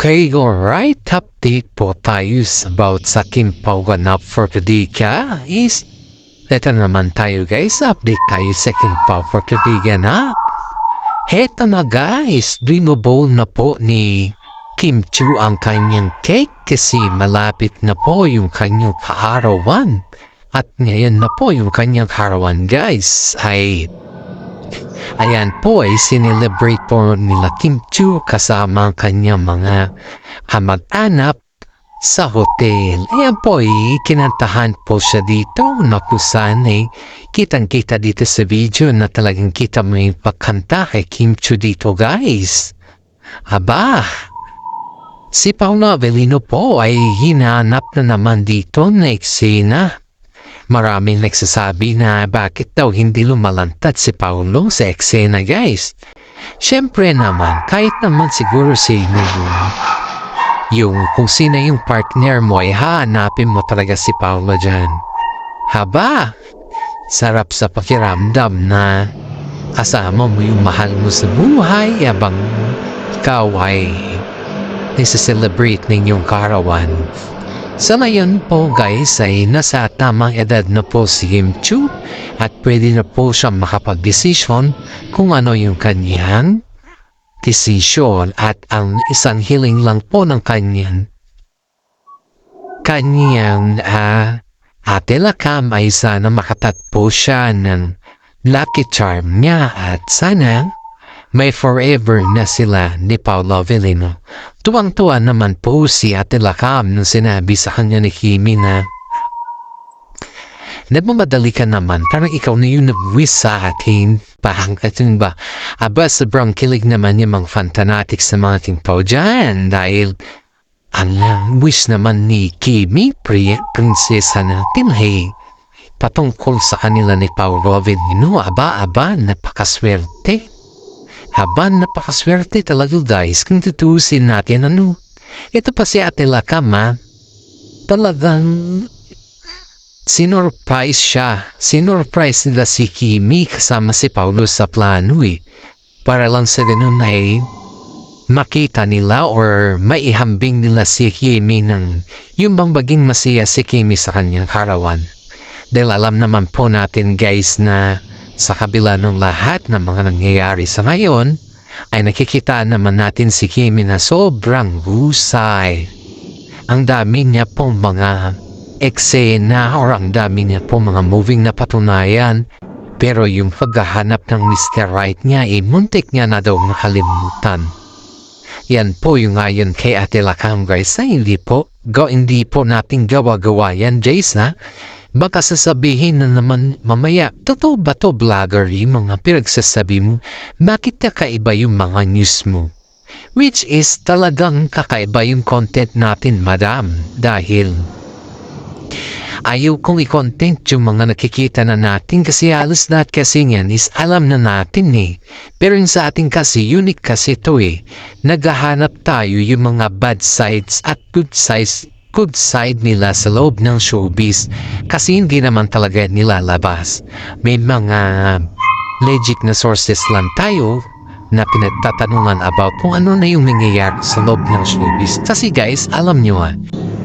Okay, alright. Update po tayo about sa Kim Pao ganap for today guys. Ito naman tayo guys. Update tayo sa Kim Pao for today ganap. Heto na guys. Dreamable na po ni Kim Chiu ang kanyang cake kasi malapit na po yung kanyang kaarawan. At ngayon na po yung kanyang kaarawan guys ayan po ay sinelebrate po nila Kim Chiu kasama ang kanyang mga kamag-anak sa hotel. Ayan po ay kinantahan po siya dito na kusan ay kitang-kita dito sa video na talagang kita mo yung pagkanta kay Kim Chiu dito guys. Aba, si Paolo Avellino po ay hinanap na naman dito na eksena. Maraming nagsasabi na bakit daw hindi lumalantad si Paolo sa eksena guys. Siyempre naman, kahit naman siguro si yung kung sino yung partner mo ay hahanapin mo talaga si Paolo dyan. Haba, sarap sa pakiramdam na kasama mo yung mahal mo sa buhay habang ikaw ay nisa-celebrate ninyong kaarawan. Sa ngayon po guys ay nasa tamang edad na po si Kim Chiu at pwede na po siyang makapag-desisyon kung ano yung kanyang desisyon at ang isang hiling lang po ng kanyang Ate Lakam ay sana makatatpo siya ng lucky charm niya at sana may forever na sila ni Paolo Avellino. Tuwang-tuwa naman po si Ate Lakam nung sinabi sa kanya ni Kimi na nagmamadali ka naman, parang ikaw na yung nag-wish sa atin. Parang katun ba? Aba, sobrang kilig naman yung mga fantanatics sa mga Kim Pao dyan dahil ang wish naman ni Kimi, prinsesa natin, hey, patungkol sa kanila ni Paolo Avellino. Aba, napakaswerte. Haba, napakaswerte talaga guys kung tutusin natin ito pa si Ate Lakam talagang sinurprise siya. Sinurprise nila si Kimi kasama si Paolo sa plano para lang sa ganun ay makita nila or maihambing nila si Kimi ng yung bang baging masaya si Kimi sa kanyang karawan. Dahil alam naman po natin guys na sa kabila ng lahat ng mga nangyayari sa ngayon, ay nakikita naman natin si Kimi na sobrang husay. Ang dami niya pong mga eksena or ang dami niya pong mga moving na patunayan. Pero yung paghahanap ng Mr. Right niya, muntik niya na daw nakalimutan. Yan po yung ayon kay Ate Lakam guys na hindi po natin gawa-gawa yan Jace Baka sasabihin na naman mamaya, totoo ba to vlogger yung mga pinagsasabi mo? Bakit kakaiba yung mga news mo? Which is talagang kakaiba yung content natin madam. Dahil ayaw kong i-content yung mga nakikita na natin kasi halos lahat kasi yan is alam na natin Pero yung sa atin kasi unique kasi ito Naghahanap tayo yung mga bad sides at good side nila sa loob ng showbiz kasi hindi naman talaga nilalabas. May mga legit na sources lang tayo na pinagtatanungan about kung ano na yung nangyayari sa loob ng showbiz. Kasi guys, alam nyo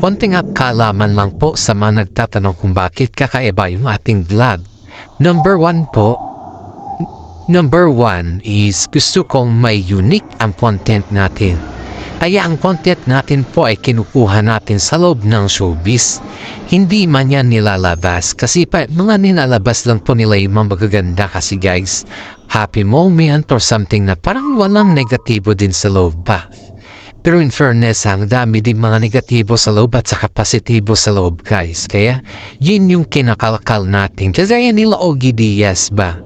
konting kaalaman lang po sa mga nagtatanong kung bakit kakaiba yung ating vlog. Number one is gusto kong may unique ang content natin. Kaya ang content natin po ay kinukuha natin sa loob ng showbiz. Hindi man yan nilalabas kasi mga nilalabas lang po nila yung mga magaganda kasi guys, happy moment or something na parang walang negatibo din sa loob pa. Pero in fairness, ang dami din mga negatibo sa loob at saka positibo sa loob guys. Kaya yun yung kinakalkal natin. Kasi yan nila Ogie Diaz ba?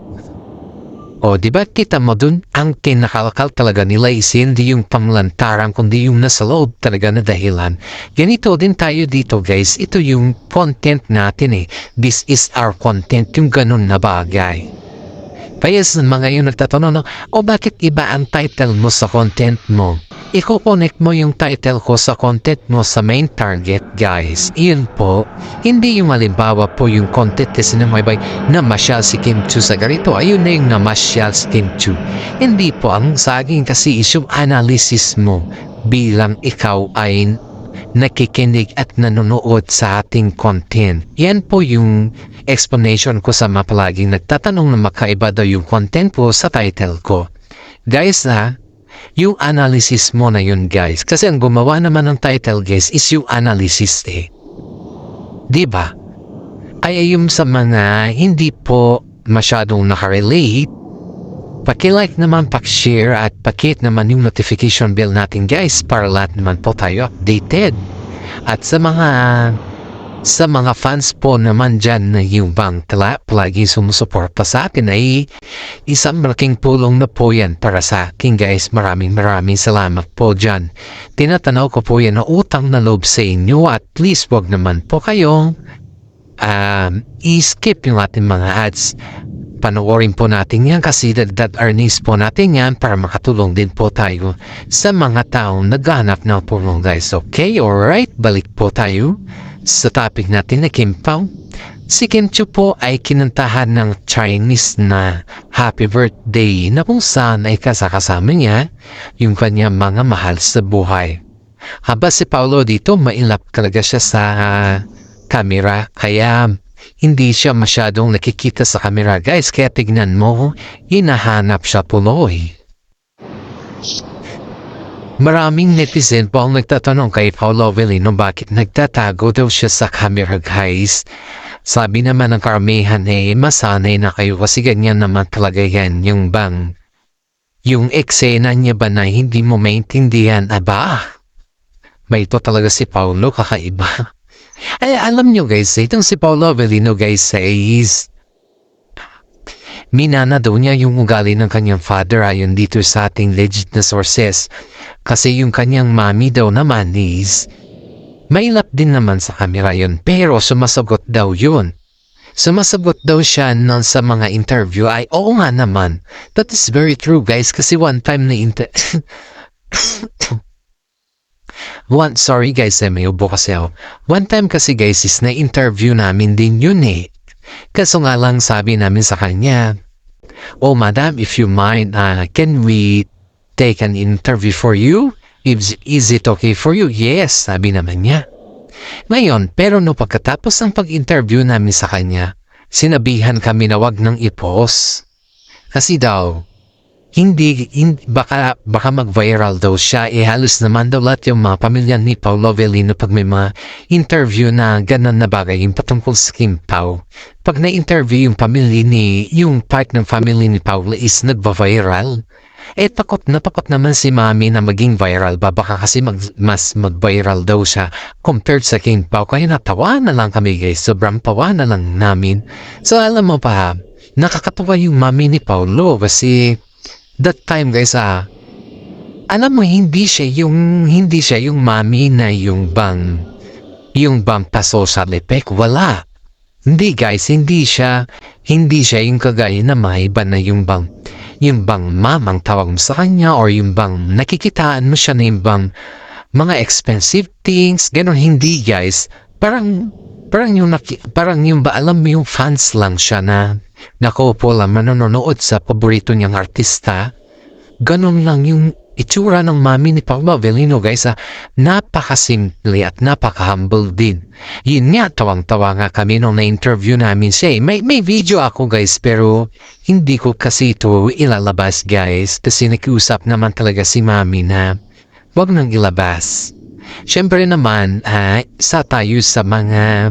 O diba kita mo dun, ang kinakalkal talaga nila is hindi yung pamlantaran kundi yung nasa loob talaga na dahilan. Ganito din tayo dito guys, ito yung content natin This is our content, yung ganun na bagay. Kaya sa mga yung nagtatanong, bakit iba ang title mo sa content mo? I-connect mo yung title ko sa content mo sa main target guys. Iyon po, hindi yung halimbawa po yung content kasi na may namasyal si Kim Chiu sa ganito. Ayun na yung namasyal si Kim Chiu. Hindi po ang saging kasi issue analysis mo. bilang ikaw ay nakikinig at nanonood sa ating content. Yan po yung explanation ko sa mga palaging nagtatanong na makaiba daw yung content po sa title ko. Guys yung analysis mo na yun guys. Kasi ang gumawa naman ng title guys is yung analysis Diba? Kaya yung sa mga hindi po masyadong nakarelate, paki-like naman, paki-share at paki-hit naman yung notification bell natin guys para lahat naman po tayo updated. At sa mga fans po naman dyan na yung bang palagi sumusuporta sa akin ay isang malaking tulong na po yan para sa akin guys. Maraming salamat po dyan. Tinatanaw ko po yan na utang na loob sa inyo at please wag naman po kayong i-skip yung ating mga ads. Panoorin po natin yan kasi dagdag earnings po natin yan para makatulong din po tayo sa mga taong naghahanap ng tulong guys. Okay, alright, balik po tayo sa topic natin na Kim Pao. Si Kim Chiu po ay kinantahan ng Chinese na happy birthday na kung saan ay kasama niya yung kanyang mga mahal sa buhay. Haba si Paolo dito, mailap talaga siya sa camera kaya hindi siya masyadong nakikita sa camera guys, kaya tignan mo, hinahanap siya tuloy. Maraming netizen po ang nagtatanong kay Paolo Avellino bakit nagtatago daw siya sa camera guys. Sabi naman ng karamihan masanay na kayo kasi ganyan naman talaga yan yung eksena niya ba na hindi mo maintindihan, may ito talaga si Paolo kakaiba. Ay, alam nyo guys, itong si Paolo Avellino guys is minana daw niya yung ugali ng kanyang father ayon dito sa ating legit na sources. Kasi yung kanyang mami daw naman is mailap din naman sa camera yun, pero sumasagot daw yun. Sumasagot daw siya sa mga interview ay oo nga naman. That is very true guys kasi one time na sorry guys, may ubo kasi ako. One time kasi guys is na-interview namin din yun Kaso nga lang sabi namin sa kanya, oh madam, if you mind, can we take an interview for you? Is it okay for you? Yes, sabi naman niya. Ngayon, pero no pagkatapos ng pag-interview namin sa kanya, sinabihan kami na wag nang i-post. Kasi daw, baka mag-viral daw siya. Halos naman daw lahat yung mga pamilya ni Paolo Avellino pag may mga interview na ganun na bagay yung patungkol sa Kim Pao. Pag na-interview yung yung part ng family ni Paolo is nagva-viral. Takot naman si mami na maging viral ba? Baka kasi mas mag-viral daw siya compared sa Kim Pao. Kaya natawa na lang kami guys. Sobrang tawa na lang namin. So alam mo pa, nakakatawa yung mami ni Paolo kasi that time guys alam mo hindi siya yung mami na yung bang pa-social effect, wala. Hindi guys, hindi siya yung kagaya na may iba na yung bang mamang tawag mo sa kanya or yung bang nakikitaan mo siya na yung bang mga expensive things, ganun. Hindi guys, parang yung ba alam mo yung fans lang siya na nakaupo lang manonood sa paborito niyang artista. Ganun lang yung itsura ng mami ni Paolo Avellino guys. Napakasimple at napaka-humble din. Yun nga, tawang-tawa nga kami nung na-interview namin siya. May video ako guys pero hindi ko kasi ito ilalabas guys. Kasi nakiusap naman talaga si mami na wag nang ilabas. Siyempre naman, sa tayo sa mga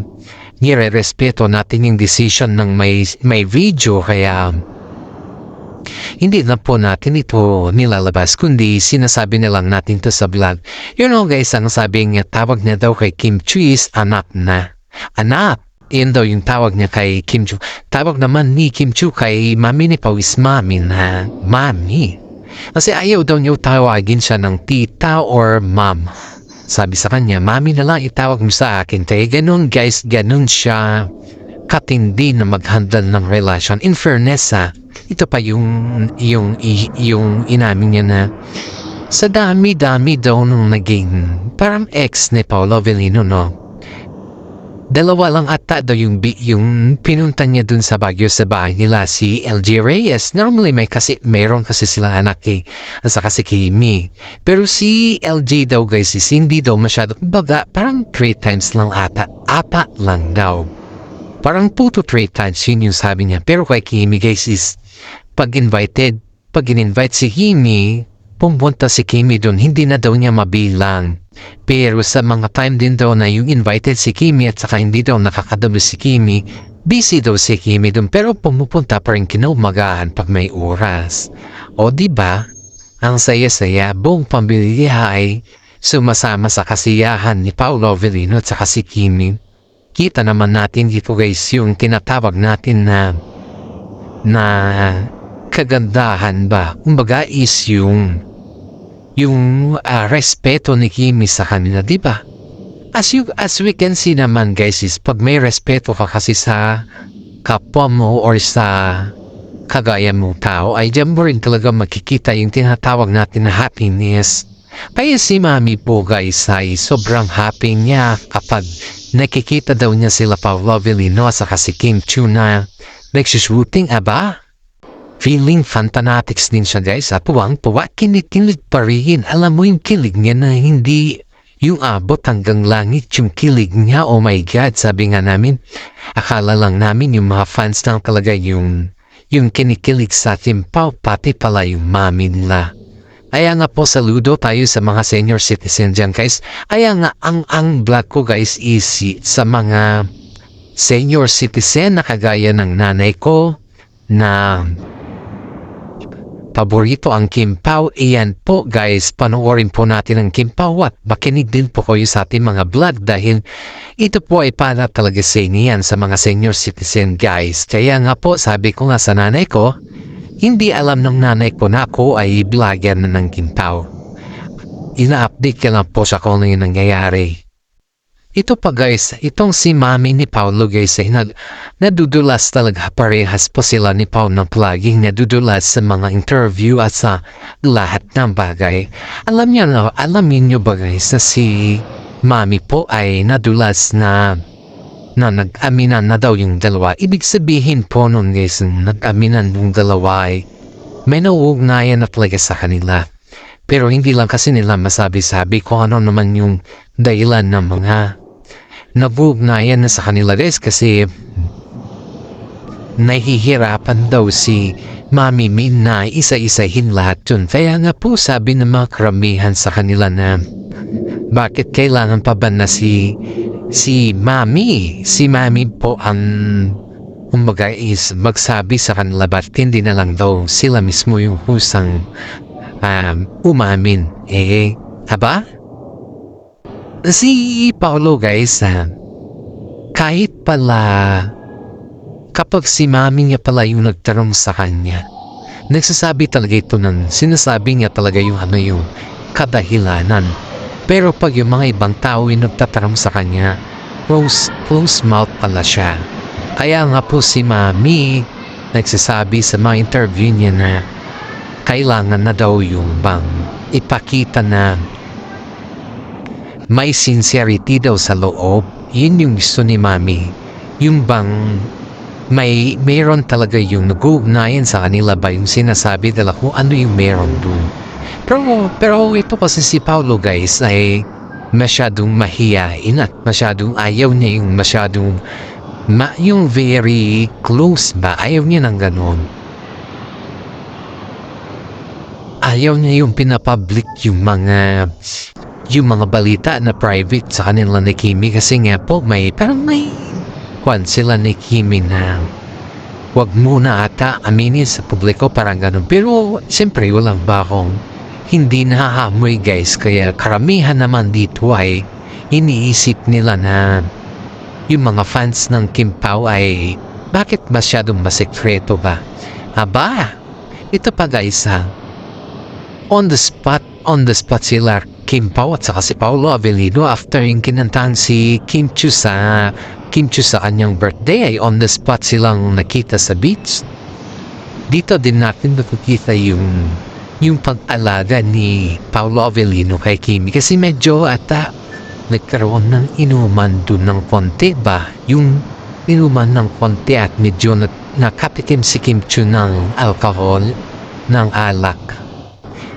nire-respeto natin yung decision ng may video kaya hindi na po natin ito nilalabas kundi sinasabi na lang natin to sa vlog. You know guys, ang sabi niya tawag niya daw kay Kim Chiu is anak na. Anak! Yun daw yung tawag niya kay Kim Chiu. Tawag naman ni Kim Chiu kay mami ni Pao is mami na mami. Kasi ayaw daw niya tawagin siya ng tita or mom. Sabi sa kanya, mami na lang itawag mo sa akin. Kaya ganun guys, ganun siya katindi na mag-handle ng relasyon. In fairness ito pa yung inamin niya na sa dami-dami daw nung naging parang ex ni Paolo Avellino, no? Dalawa lang ata daw yung pinunta niya dun sa Baguio sa bahay nila si LG Reyes. Normally meron kasi sila anak at saka si Kimi. Pero si LG daw guys is hindi daw masyado, baga parang 3 times lang ata. Apat lang daw. Parang 2 to 3 times yun yung sabi niya. Pero kay Kimi guys is pag in-invite si Kimi, pumunta si Kimi dun, hindi na daw niya mabilang. Pero sa mga time din daw na yung invited si Kimi at saka hindi daw nakakadalo si Kimi, busy daw si Kimi dun pero pumupunta pa rin kinaumagahan pag may oras. O diba, ang saya-saya buong pamilya ay sumasama sa kasiyahan ni Paolo Avellino at saka si Kimi. Kita naman natin dito guys yung tinatawag natin na kagandahan ba. Kumbaga is yung respeto ni Kimi sa kanila, di ba? As we can see naman guys is pag may respeto ka kasi sa kapwa mo or sa kagaya mo tao ay diyan mo rin talaga makikita yung tinatawag natin na happiness. Kaya si Mami po guys ay sobrang happy niya kapag nakikita daw niya sila Paolo Avellino at saka si Kim Chiu na nagsushooting aba. Feeling fantanatics din siya guys at puwang-puwa, kinikilig pa rin. Alam mo yung kilig niya na hindi yung abot hanggang langit yung kilig niya. Oh my God, sabi nga namin, akala lang namin yung mga fans lang talaga yung kinikilig sa Timpaw, pati pala yung mami nila. Kaya nga po saludo tayo sa mga senior citizen dyan guys. Kaya nga ang vlog ko guys is sa mga senior citizen na kagaya ng nanay ko na paborito ang Kimpaw. Iyan po guys, panoorin po natin ang Kimpaw at makinig din po kayo sa ating mga vlog dahil ito po ay para talaga sa inyo sa mga senior citizen guys. Kaya nga po sabi ko nga sa nanay ko, hindi alam ng nanay ko na ako ay vlogger na ng Kimpaw. Ina-update ka lang po sa kung ano yung nangyayari. Ito pa guys, itong si Mami ni Paolo guys ay nadudulas talaga, parehas po sila ni Paolo ng laging nadudulas sa mga interview at sa lahat ng bagay. Alam niyo ba guys na si Mami po ay nadulas na nag-aminan na daw yung dalawa. Ibig sabihin po nun guys, nag-aminan yung dalawa ay may nauugnayan na talaga sa kanila. Pero hindi lang kasi nila masabi-sabi kung ano naman yung dahilan ng mga nabugnayan na sa kanila guys kasi nahihirapan daw si Mami Min na isa-isahin lahat yun. Kaya nga po sabi ng mga karamihan sa kanila na bakit kailangan pa ba na si Mami? Si Mami po ang kumbaga is magsabi sa kanila ba't hindi na lang daw sila mismo yung husang umamin. Haba? Si Paolo guys, kahit pala kapag si Mami niya pala yung nagtanong sa kanya, nagsasabi talaga ito sinasabi niya talaga yung yung kadahilanan. Pero pag yung mga ibang tao yung nagtatanong sa kanya, close mouth pala siya. Kaya nga po si Mami nagsasabi sa mga interview niya na kailangan na daw yung bang ipakita na may sincerity daw sa loob. Yun yung gusto ni Mami. Yung bang mayroon talaga yung nag-uugnayan sa kanila ba yung sinasabi nila kung ano yung meron dun. Pero ito kasi si Paolo guys ay masyadong mahiyain at masyadong ayaw niya yung masyadong yung very close ba. Ayaw niya ng ganon. Ayaw niya yung pinapublic yung mga balita na private sa kanila ni Kimi kasi nga po parang may sila ni Kimi na wag muna ata aminin sa publiko parang ganun. Pero siyempre walang bakong hindi nahahamoy guys kaya karamihan naman dito ay iniisip nila na yung mga fans ng Kimpaw ay bakit masyadong masekreto ba? Aba, ito pa guys on the spot sila Kimpaw at saka si Paolo Avellino after yung kinantahan si Kim Chiu sa kanyang birthday ay on the spot silang nakita sa beach. Dito din natin nakikita yung pag-alaga ni Paolo Avellino kay Kimi kasi medyo nagkaroon ng inuman dun ng konti ba? Yung inuman ng konti at medyo nakatikim si Kim Chu ng alcohol, ng alak.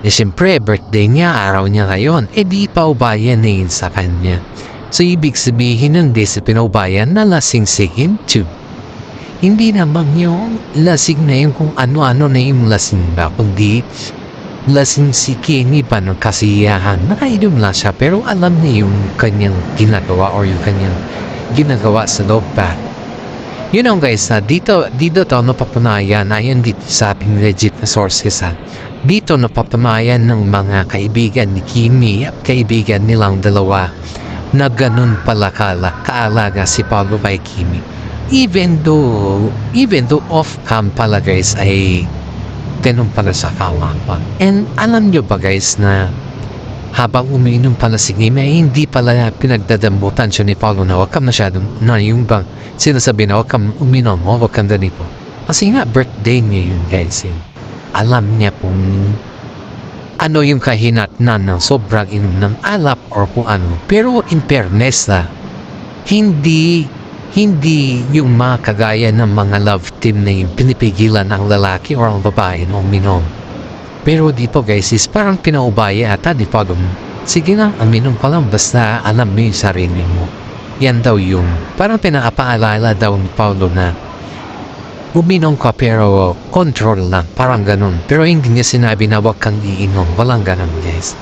Siyempre, birthday niya, araw niya ngayon, di paubayan na yun sa kanya. So, ibig sabihin hindi sa pinaubayan na lasing si Kim Chu. Hindi naman yung lasing na yung kung ano-ano na yung lasing ba, kundi lasing si Kimi pa ng kasiyahan. Nakainom lang siya pero alam niya yung kanyang ginagawa or yung kanyang ginagawa sa loob pa. You know guys, dito napapanayan ayon dito sa ating legit na sources dito napapanayan ng mga kaibigan ni Kimi at kaibigan nilang dalawa na ganun pala kaalaga si Paulo kay Kimi. Even though off-cam pala guys ay ganun pala sa kawapan. And alam nyo ba guys na habang umiinom pala si Kimi ay hindi pala pinagdadambutan siya ni Paulo na huwag ka masyadong na yung bang sinasabi na huwag ka uminom mo, huwag ka ganito. Kasi nga birthday niya yun guys. Alam niya kung ano yung kahinatnan ng sobrang inom ng alak or kung ano. Pero in fairness hindi yung mga kagaya ng mga love team na yung pinipigilan ang lalaki o ang babae na uminom. Pero dito guys is parang pinaubaya ata di pa dun. Sige na, uminom ka lang basta alam mo yung sarili mo. Yan daw yung parang pinapaalala daw ni Paulo na uminom ka pero control lang, parang ganun. Pero hindi niya sinabi na huwag kang iinom, walang ganun guys.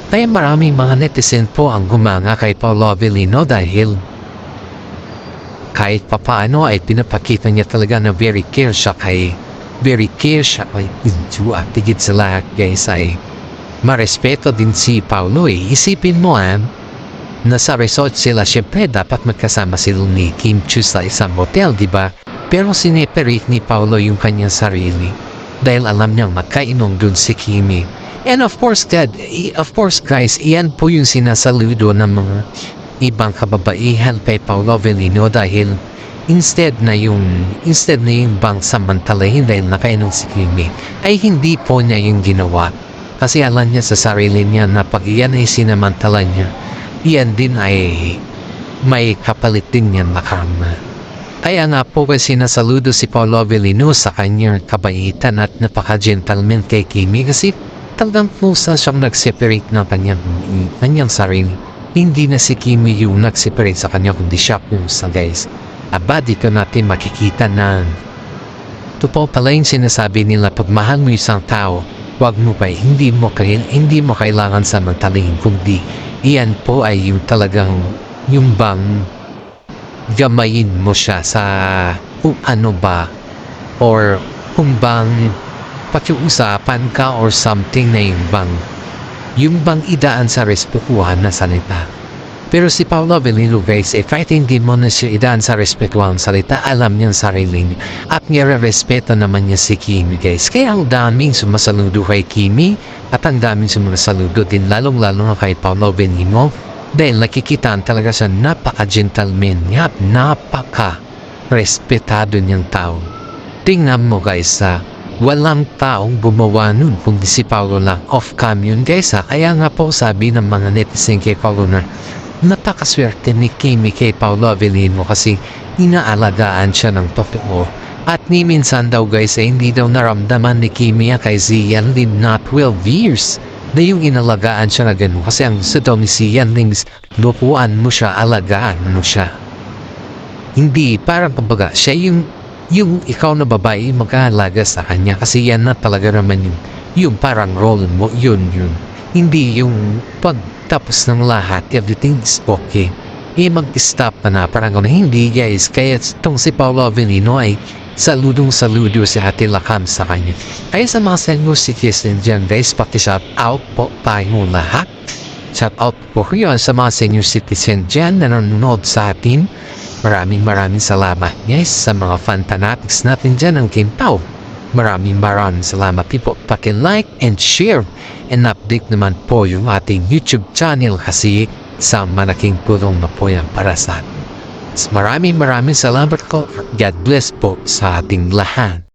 Kaya maraming mga netizen po ang gumanga kay Paulo Avellino dahil kahit papaano ay pinapakita niya talaga na very care siya kay Inju at tigit sa lahat guys ay marespeto din si Paulo Isipin mo na sa resort sila syempre dapat magkasama sila ni Kim Chu sa isang hotel, di ba? Pero sineperate ni Paulo yung kanyang sarili dahil alam niyang magkainom dun si Kimi. And of course guys, iyan po yung sinasaludo ng mga ibang kababaihan kay Paulo Avellino dahil instead na yung bang samantalahin dahil nakainom si Kimi ay hindi po niya yung ginawa kasi alam niya sa sarili niya na pag iyan ay sinamantala niya, iyan din ay may kapalit din niya na karma. Kaya nga po kasi sinasaludo si Paulo Avellino sa kanyang kabaitan at napaka-gentleman kay Kimi kasi talagang pusa siyang nag-separate ng kanyang sarili. Hindi na si Kimi yung nag-separate sa kanya kundi siya pusa guys. Aba dito natin makikita na totoo pala yung sinasabi nila pag mahal mo isang tao, wag mo pa hindi mo kailangan samantalahin kundi iyan po ay yung talagang yung bang gamayin mo siya sa kung ano ba or kung bang pakiusapan ka or something na yung bang idaan sa respetuhan na salita. Pero si Paulo Avellino guys, kahit hindi mo na siya idaan sa respetuhan salita, alam niyang sarili niya at nire-respeto naman niya si Kimi guys. Kaya ang daming sumasaludo kay Kimi at ang daming sumasaludo din lalong-lalo na kay Paulo Avellino dahil nakikitaan talaga siya napaka-gentleman niya at napaka-respetado niyang tao. Tingnan mo guys walang taong gumawa nun kundi si Paulo lang. Off-cam yun guys Kaya nga po sabi ng mga netizen kay Paulo na napakaswerte ni Kimi kay Paulo Avellino kasi inaalagaan siya ng totoo. At ni minsan daw guys hindi daw naramdaman ni Kimi kay Zian Lim na 12 years na yung inalagaan siya na gano'n. Kasi ang gusto daw ni Zian Lim is lupuan mo siya, alagaan mo siya. Hindi, parang kumbaga siya yung ikaw na babae mag-aalaga sa kanya kasi yan na talaga naman yung parang role mo, yun. Hindi yung pagtapos ng lahat, everything is okay. Mag-stop na parang gano'n. Hindi guys, kaya itong si Paulo Avellino ay saludong-saludo si Ate Lakam sa kanya. Kaya sa mga senior citizen dyan guys, paki-shout out po tayo lahat. Shout out po yun sa mga senior citizen dyan na nanonood sa atin. Maraming salamat guys sa mga fan fanatics natin dyan ng Kim Pao. Maraming salamat po. Paki-like and share and update naman po yung ating YouTube channel kasi sa malaking tulong na po yan para sa atin. Maraming salamat po. God bless po sa ating lahat.